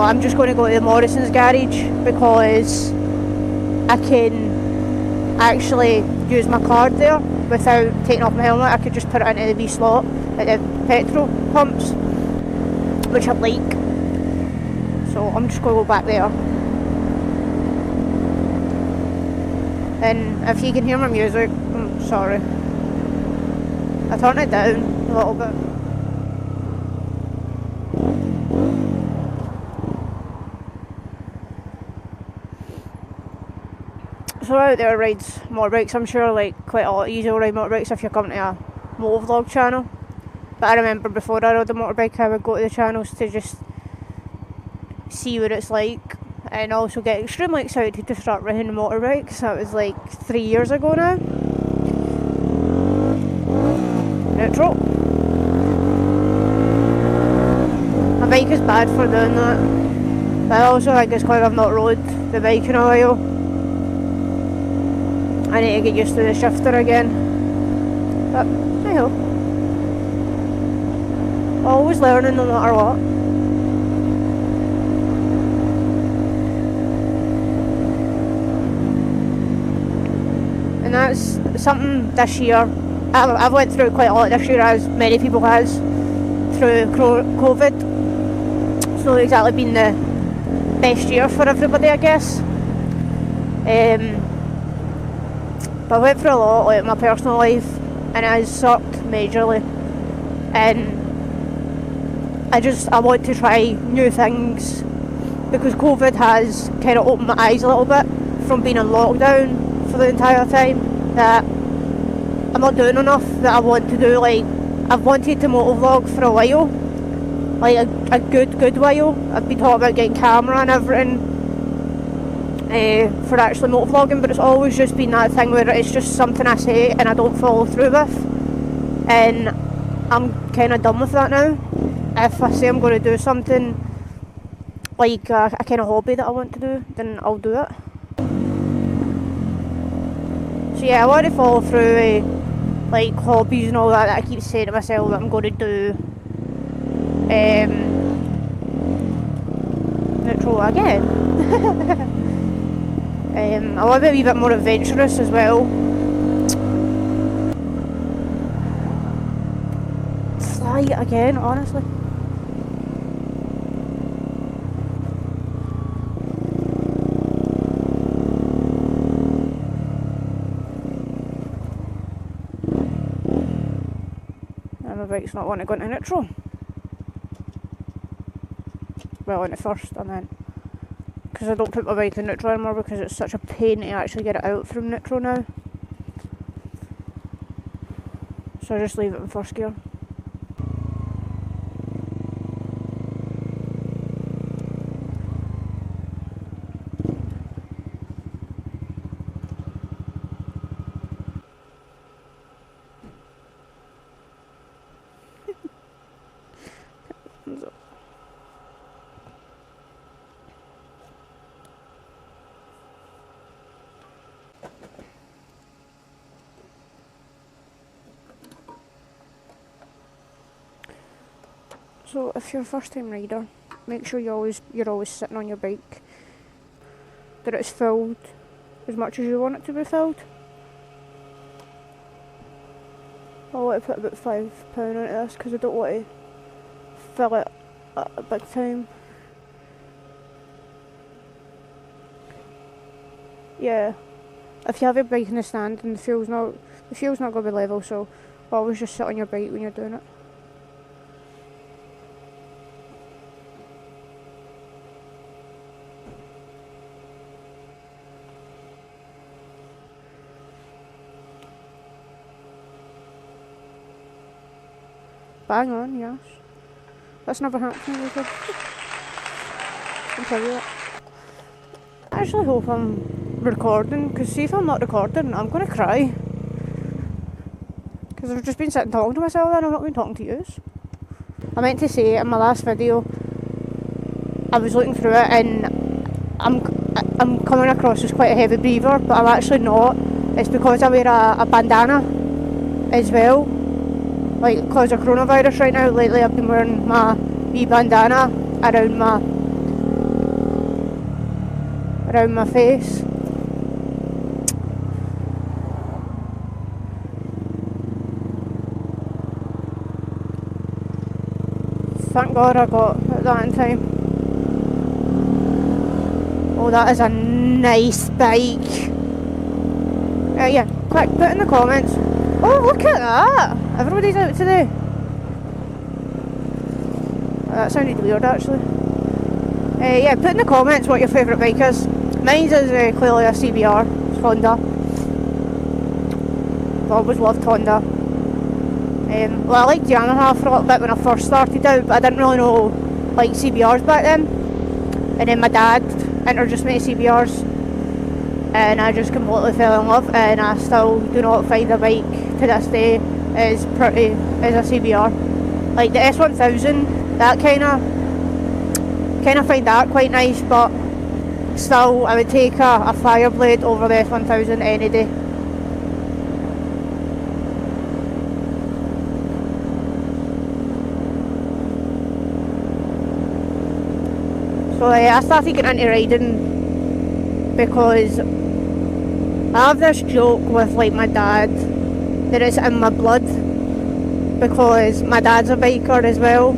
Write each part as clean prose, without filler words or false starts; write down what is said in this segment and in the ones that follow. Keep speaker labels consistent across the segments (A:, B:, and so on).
A: I'm just going to go to the Morrison's garage because I can actually use my card there without taking off my helmet. I could just put it into the wee slot at the petrol pumps, which I like. So I'm just going to go back there. And if you can hear my music, I'm sorry. I turned it down a little bit. So out there rides motorbikes. I'm sure like quite a lot of you will ride motorbikes if you're coming to a motovlog channel. But I remember before I rode a motorbike I would go to the channels to just see what it's like and also get extremely excited to start riding motorbikes. That was like 3 years ago now. Neutral. My bike is bad for doing that. But I also think it's because I've not rode the bike in a while. I need to get used to the shifter again. But hey ho. Always learning no matter what. And that's something this year. I've went through quite a lot this year, as many people has, through COVID. It's not exactly been the best year for everybody, I guess. But I went through a lot, like my personal life, and it has sucked majorly. And I want to try new things because COVID has kind of opened my eyes a little bit from being in lockdown for the entire time, that I'm not doing enough that I want to do. Like, I've wanted to motovlog for a while, like a good while. I've been talking about getting camera and everything for actually motovlogging, but it's always just been that thing where it's just something I say and I don't follow through with, and I'm kind of done with that now. If I say I'm going to do something like a kind of hobby that I want to do, then I'll do it. So yeah, I want to follow through like hobbies and all that I keep saying to myself that I'm going to do. Neutral again. I want to be a wee bit more adventurous as well. Fly again, honestly. And my bike's not wanting to go into neutral. Well, into first, I meant. Because I don't put my bike in neutral anymore because it's such a pain to actually get it out from neutral now. So I just leave it in first gear. So if you're a first time rider, make sure you're always sitting on your bike, that it's filled as much as you want it to be filled. I want to put about £5 into this because I don't want to fill it at a big time. Yeah, if you have your bike in the stand and the fuel's not going to be level, so always just sit on your bike when you're doing it. Bang on, yes. That's never happened to me before. I can tell you that. I actually hope I'm recording, because see if I'm not recording, I'm going to cry. Because I've just been sitting talking to myself and I've not been talking to you. I meant to say in my last video, I was looking through it and I'm coming across as quite a heavy breather, but I'm actually not. It's because I wear a bandana as well. Like, because of coronavirus right now, lately I've been wearing my wee bandana around my around my face. Thank God I got that in time. Oh, that is a nice bike. Yeah, quick, put in the comments. Oh, look at that! Everybody's out today. That sounded weird actually. Yeah, put in the comments what your favourite bike is. Mine is clearly a CBR, it's Honda. I've always loved Honda. Well, I liked Yamaha for a little bit when I first started out, but I didn't really know like CBRs back then. And then my dad introduced me to CBRs, and I just completely fell in love. And I still do not find a bike to this day as pretty as a CBR. Like the S1000, that kind of find that quite nice, but still I would take a Fireblade over the S1000 any day. So I started getting into riding because I have this joke with like my dad that it's in my blood, because my dad's a biker as well.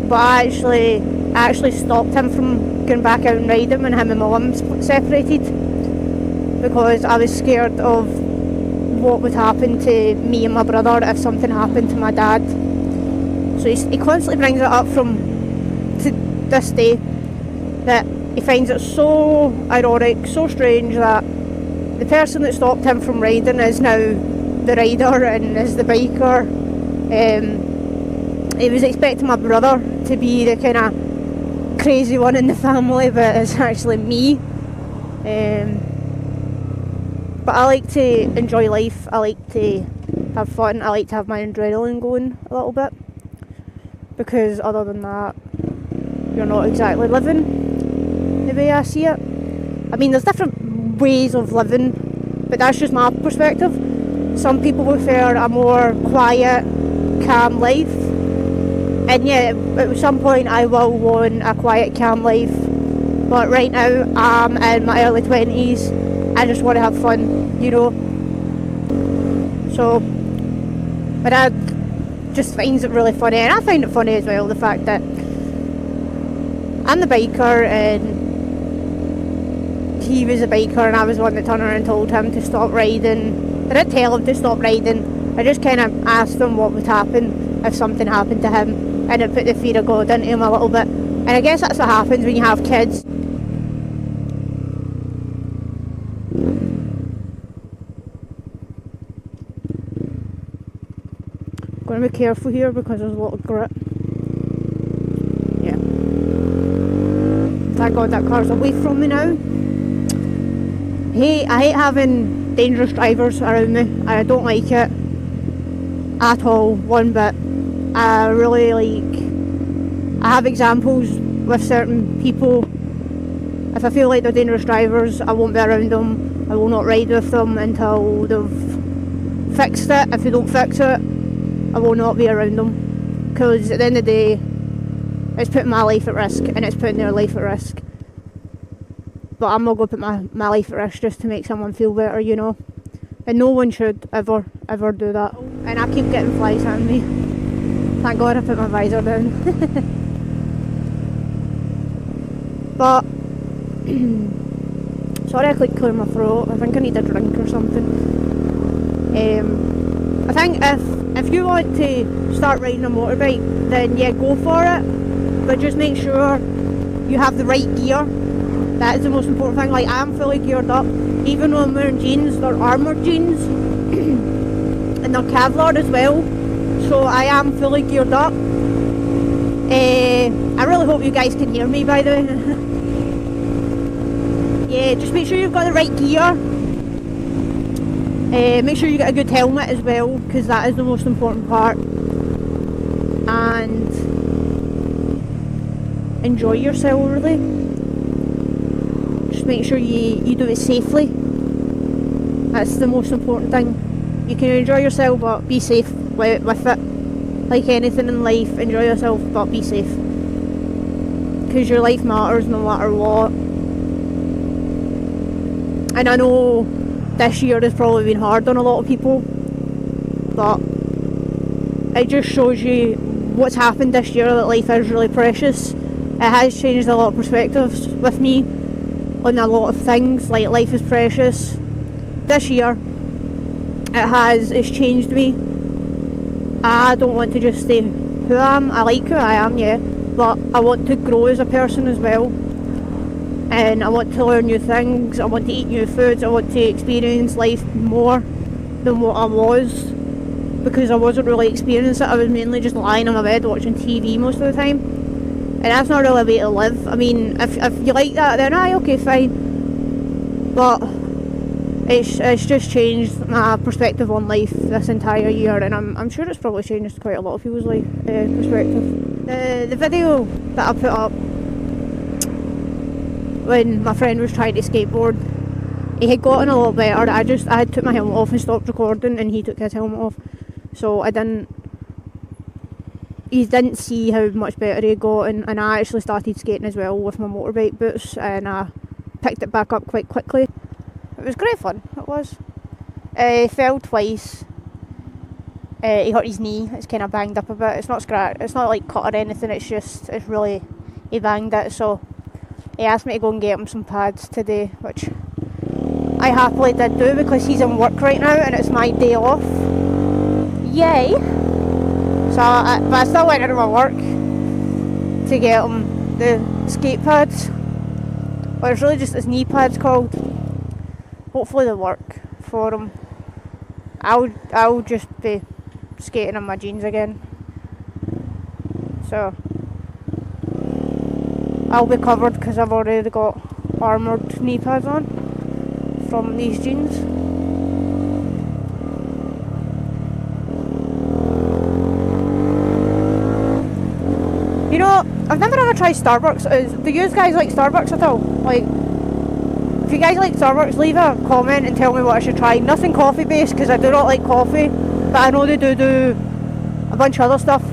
A: But I actually stopped him from going back out and riding when him and my mum separated, because I was scared of what would happen to me and my brother if something happened to my dad. So he constantly brings it up to this day, that he finds it so ironic, so strange that the person that stopped him from riding is now the rider and is the biker. He was expecting my brother to be the kind of crazy one in the family, but it's actually me. But I like to enjoy life, I like to have fun, I like to have my adrenaline going a little bit, because other than that, you're not exactly living the way I see it. I mean, there's different ways of living, but that's just my perspective. Some people prefer a more quiet, calm life, and yeah, at some point I will want a quiet, calm life, but right now I'm in my early 20s, I just want to have fun, you know. So my dad just finds it really funny, and I find it funny as well, the fact that I'm the biker and he was a biker and I was the one that turned around and told him to stop riding. I didn't tell him to stop riding, I just kind of asked him what would happen if something happened to him, and it put the fear of God into him a little bit. And I guess that's what happens when you have kids. I'm going to be careful here because there's a lot of grit. Yeah. Thank God that car's away from me now. I hate having dangerous drivers around me. I don't like it at all, one bit. I really I have examples with certain people. If I feel like they're dangerous drivers, I won't be around them. I will not ride with them until they've fixed it. If they don't fix it, I will not be around them, because at the end of the day, it's putting my life at risk and it's putting their life at risk. But I'm not going to put my life at risk just to make someone feel better, you know. And no one should ever do that. And I keep getting flies on me. Thank God I put my visor down. But sorry, I couldn't clear my throat. I think I need a drink or something. I think if you want to start riding a motorbike, then yeah, go for it. But just make sure you have the right gear. That is the most important thing. Like, I am fully geared up. Even when I'm wearing jeans, they're armoured jeans. And they're Kevlar as well. So I am fully geared up. I really hope you guys can hear me, by the way. Yeah, just make sure you've got the right gear. Make sure you get a good helmet as well, because that is the most important part. And enjoy yourself, really. Just make sure you do it safely. That's the most important thing. You can enjoy yourself, but be safe with it. Like anything in life, enjoy yourself, but be safe. because your life matters no matter what. And I know this year has probably been hard on a lot of people, but it just shows you what's happened this year, that life is really precious. It has changed a lot of perspectives with me on a lot of things, like life is precious. This year it's changed me. I don't want to just stay who I am. I like who I am, yeah, but I want to grow as a person as well, and I want to learn new things, I want to eat new foods, I want to experience life more than what I was, because I wasn't really experiencing it. I was mainly just lying on my bed watching TV most of the time, and that's not really a way to live. I mean, if you like that, then aye, okay, fine, but it's just changed my perspective on life this entire year, and I'm sure it's probably changed quite a lot of people's life perspective. The video that I put up when my friend was trying to skateboard, he had gotten a lot better. I had took my helmet off and stopped recording, and he took his helmet off, so he didn't see how much better he had gotten, and I actually started skating as well with my motorbike boots, and I picked it back up quite quickly. It was great fun, it was. He fell twice. He hurt his knee, it's kind of banged up a bit. It's not scratched, it's not like cut or anything, it's really, he banged it, so he asked me to go and get him some pads today, which I happily did do because he's in work right now and it's my day off. Yay! So, but I still went into my work to get him the skate pads. Well, it's really just his knee pads called. Hopefully they work for him. I'll just be skating in my jeans again. So I'll be covered because I've already got armoured knee pads on from these jeans. You know, I've never ever tried Starbucks. Do you guys like Starbucks at all? Like, if you guys like Starbucks, leave a comment and tell me what I should try. Nothing coffee based because I do not like coffee, but I know they do a bunch of other stuff.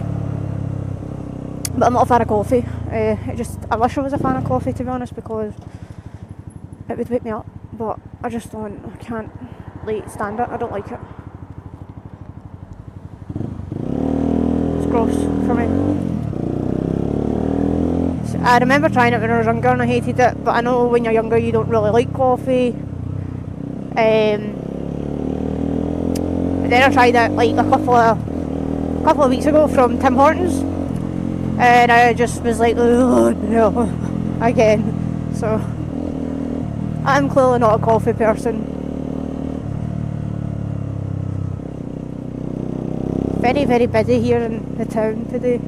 A: But I'm not a fan of coffee. I wish I was a fan of coffee, to be honest, because it would wake me up. But I can't stand it. I don't like it. It's gross for me. I remember trying it when I was younger and I hated it, but I know when you're younger you don't really like coffee. But then I tried it like a couple of weeks ago from Tim Hortons, and I just was like, oh no, again. So I'm clearly not a coffee person. Very, very busy here in the town today.